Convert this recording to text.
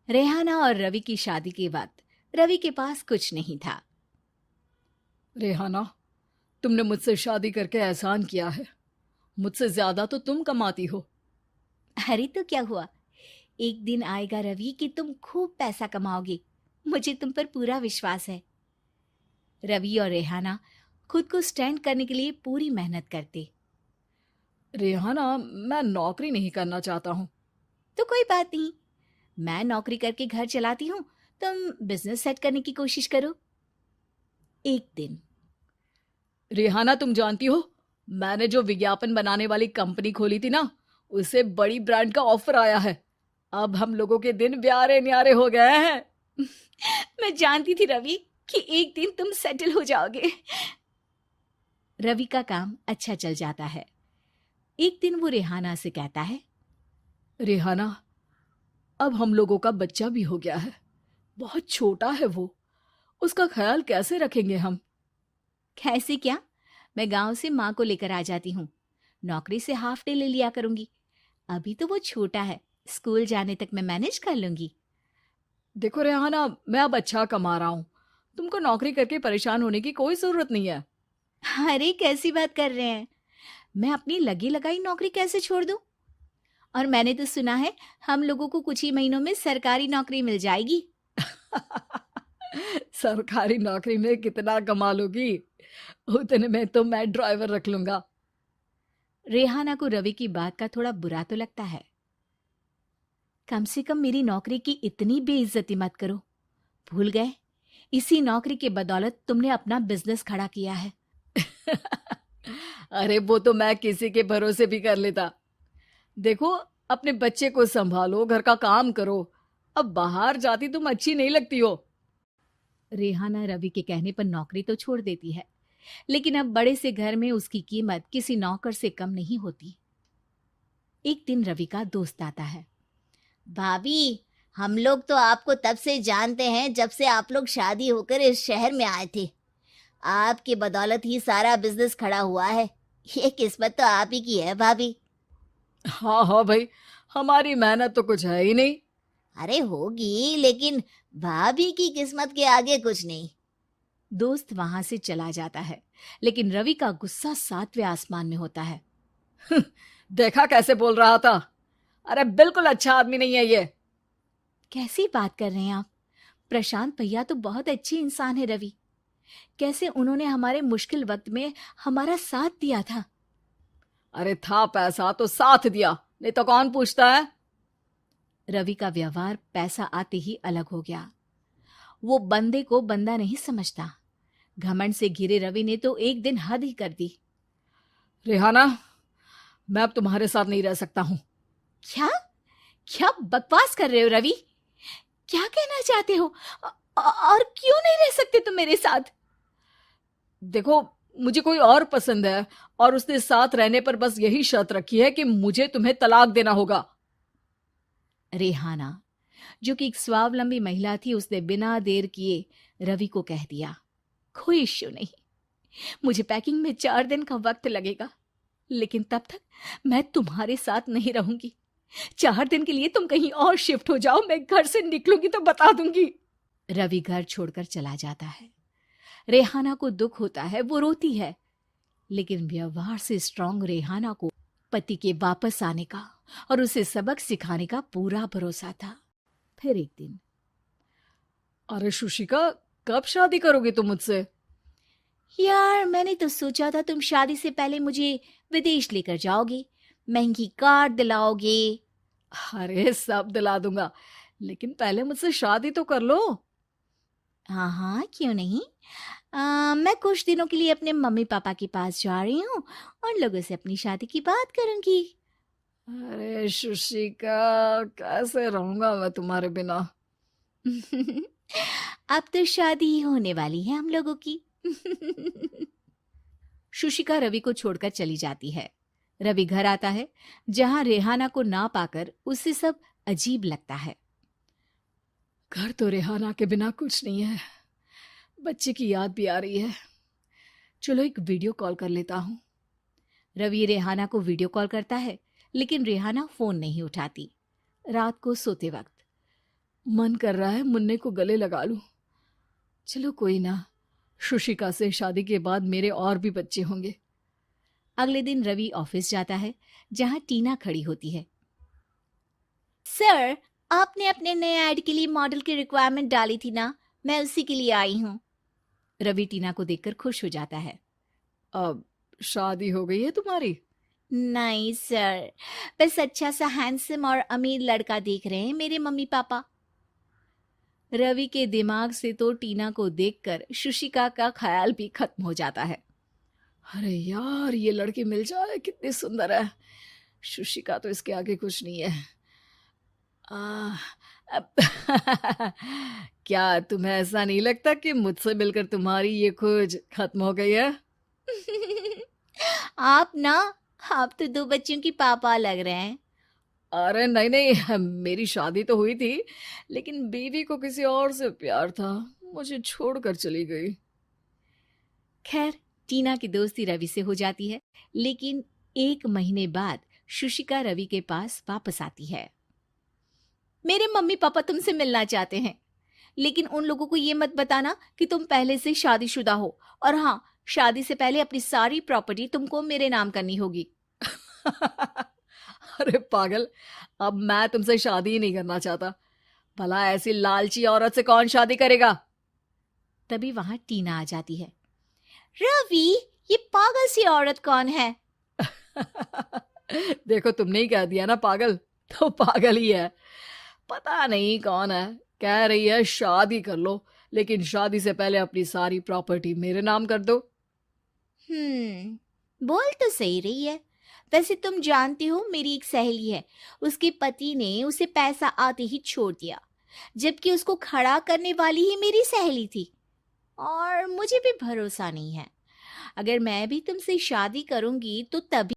रेहाना और रवि की शादी के वक्त रवि के पास कुछ नहीं था। रेहाना, तुमने मुझसे शादी करके एहसान किया है। मुझसे ज्यादा तो तुम कमाती हो। अरे तो क्या हुआ, एक दिन आएगा रवि कि तुम खूब पैसा कमाओगे। मुझे तुम पर पूरा विश्वास है। रवि और रेहाना खुद को स्टैंड करने के लिए पूरी मेहनत करते। रेहाना, मैं नौकरी नहीं करना चाहता हूँ। तो कोई बात नहीं, मैं नौकरी करके घर चलाती हूँ, तुम बिजनेस सेट करने की कोशिश करो। एक दिन रेहाना, तुम जानती हो, मैंने जो विज्ञापन बनाने वाली कंपनी खोली थी ना, उसे बड़ी ब्रांड का ऑफर आया है। अब हम लोगों के दिन ब्यारे न्यारे हो गए हैं। मैं जानती थी रवि कि एक दिन तुम सेटल हो जाओगे। रवि का काम अच्छा चल जाता है। एक दिन वो रेहाना से कहता है, रेहाना, अब हम लोगों का बच्चा भी हो गया है। बहुत छोटा है वो। उसका ख्याल कैसे रखेंगे हम? कैसे क्या, मैं गांव से माँ को लेकर आ जाती हूँ। नौकरी से हाफ डे ले लिया करूंगी। अभी तो वो छोटा है, स्कूल जाने तक मैं मैनेज कर लूंगी। देखो रेहाना, मैं अब अच्छा कमा रहा हूँ। तुमको नौकरी करके परेशान होने की कोई जरूरत नहीं है। अरे कैसी बात कर रहे हैं, मैं अपनी लगी लगाई नौकरी कैसे छोड़ दूं? और मैंने तो सुना है हम लोगों को कुछ ही महीनों में सरकारी नौकरी मिल जाएगी। सरकारी नौकरी में कितना कमा लोगी? उतने में तो मैं ड्राइवर रख लूंगा। रेहाना को रवि की बात का थोड़ा बुरा तो लगता है। कम से कम मेरी नौकरी की इतनी बेइज्जती मत करो। भूल गए, इसी नौकरी के बदौलत तुमने अपना बिजनेस खड़ा किया है। अरे वो तो मैं किसी के भरोसे भी कर लेता। देखो, अपने बच्चे को संभालो, घर का काम करो। अब बाहर जाती तुम अच्छी नहीं लगती हो। रेहाना रवि के कहने पर नौकरी तो छोड़ देती है, लेकिन अब बड़े से घर में उसकी कीमत किसी नौकर से कम नहीं होती। एक दिन रवि का दोस्त आता है। भाभी, हम लोग तो आपको तब से जानते हैं जब से आप लोग शादी होकर इस शहर में आए थे। आपकी बदौलत ही सारा बिजनेस खड़ा हुआ है। ये किस्मत तो आप ही की है भाभी। हाँ हाँ भाई, हमारी मेहनत तो कुछ है ही नहीं। अरे होगी, लेकिन भाभी की किस्मत के आगे कुछ नहीं। दोस्त वहां से चला जाता है, लेकिन रवि का गुस्सा सातवें आसमान में होता है। देखा कैसे बोल रहा था? अरे बिल्कुल अच्छा आदमी नहीं है ये। कैसी बात कर रहे हैं आप? प्रशांत भैया तो बहुत अच्छे इंसान है रवि। कैसे उन्होंने हमारे मुश्किल वक्त में हमारा साथ दिया था। अरे था पैसा तो साथ दिया, नहीं तो कौन पूछता है? रवि का व्यवहार पैसा आते ही अलग हो गया। वो बंदे को बंदा नहीं समझता। घमंड से घिरे रवि ने तो एक दिन हद ही कर दी। रेहाना, मैं अब तुम्हारे साथ नहीं रह सकता हूँ। क्या क्या बकवास कर रहे हो रवि? क्या कहना चाहते हो? और क्यों नहीं रह सकते तुम मेरे साथ? देखो, मुझे कोई और पसंद है, और उसने साथ रहने पर बस यही शर्त रखी है कि मुझे तुम्हें तलाक देना होगा। रेहाना, जो कि एक स्वावलंबी महिला थी, उसने बिना देर किए रवि को कह दिया, कोई इश्यू नहीं, मुझे पैकिंग में 4 दिन का वक्त लगेगा, लेकिन तब तक मैं तुम्हारे साथ नहीं रहूंगी। 4 दिन के लिए तुम कहीं और शिफ्ट हो जाओ, मैं घर से निकलूंगी तो बता दूंगी। रवि घर छोड़कर चला जाता है। रेहाना को दुख होता है, वो रोती है, लेकिन व्यवहार से स्ट्रांग रेहाना को पति के वापस आने का और उसे सबक सिखाने का पूरा भरोसा था। फिर एक दिन, अरे शुशिका, कब शादी करोगे तुम मुझसे? यार मैंने तो सोचा था तुम शादी से पहले मुझे विदेश लेकर जाओगे, महंगी कार दिलाओगे। अरे सब दिला दूंगा, लेकिन पहले मुझसे शादी तो कर लो। हाँ हाँ, क्यों नहीं। मैं कुछ दिनों के लिए अपने मम्मी पापा के पास जा रही हूँ और लोगों से अपनी शादी की बात करूंगी। अरे शुशिका, कैसे रहूंगा मैं तुम्हारे बिना? अब तो शादी ही होने वाली है हम लोगों की। शुशिका रवि को छोड़कर चली जाती है। रवि घर आता है, जहां रेहाना को ना पाकर उसे सब अजीब लगता है। घर तो रेहाना के बिना कुछ नहीं है। बच्चे की याद भी आ रही है। चलो एक वीडियो कॉल कर लेता हूँ। रवि रेहाना को वीडियो कॉल करता है, लेकिन रेहाना फोन नहीं उठाती। रात को सोते वक्त मन कर रहा है मुन्ने को गले लगा लूं। चलो कोई ना, शुशिका से शादी के बाद मेरे और भी बच्चे होंगे। अगले दिन रवि ऑफिस जाता है, जहां टीना खड़ी होती है। सर, आपने अपने नए ऐड के लिए मॉडल की रिक्वायरमेंट डाली थी ना, मैं उसी के लिए आई हूँ। रवि टीना को देखकर खुश हो जाता है। अब शादी हो गई है तुम्हारी? नहीं सर, बस अच्छा सा हैंडसम और अमीर लड़का देख रहे हैं मेरे मम्मी पापा। रवि के दिमाग से तो टीना को देखकर शुशिका का ख्याल भी खत्म हो जाता है। अरे यार, ये लड़की मिल जाए कितनी सुंदर है। शुशिका तो इसके आगे कुछ नहीं है। अब क्या तुम्हें ऐसा नहीं लगता कि मुझसे मिलकर तुम्हारी ये खोज खत्म हो गई है? आप तो 2 बच्चों की पापा लग रहे हैं। अरे नहीं नहीं, मेरी शादी तो हुई थी, लेकिन बीवी को किसी और से प्यार था, मुझे छोड़कर चली गई। खैर, टीना की दोस्ती रवि से हो जाती है, लेकिन 1 महीने बाद शुशिका रवि के पास वापस आती है। मेरे मम्मी पापा तुमसे मिलना चाहते हैं, लेकिन उन लोगों को ये मत बताना कि तुम पहले से शादीशुदा हो, और हाँ, शादी से पहले अपनी सारी प्रॉपर्टी तुमको मेरे नाम करनी होगी। अरे पागल, अब मैं तुमसे शादी ही नहीं करना चाहता। भला ऐसी लालची औरत से कौन शादी करेगा? तभी वहां टीना आ जाती है। रवि, ये पागल सी औरत कौन है? देखो, तुमने ही कह दिया ना पागल, तो पागल ही है। पता नहीं कौन है, कह रही है शादी कर लो, लेकिन शादी से पहले अपनी सारी प्रॉपर्टी मेरे नाम कर दो। बोल तो सही रही है। वैसे तुम जानती हो, मेरी एक सहेली है, उसके पति ने उसे पैसा आते ही छोड़ दिया, जबकि उसको खड़ा करने वाली ही मेरी सहेली थी। और मुझे भी भरोसा नहीं है, अगर मैं भी तुमसे शादी करूंगी तो तभी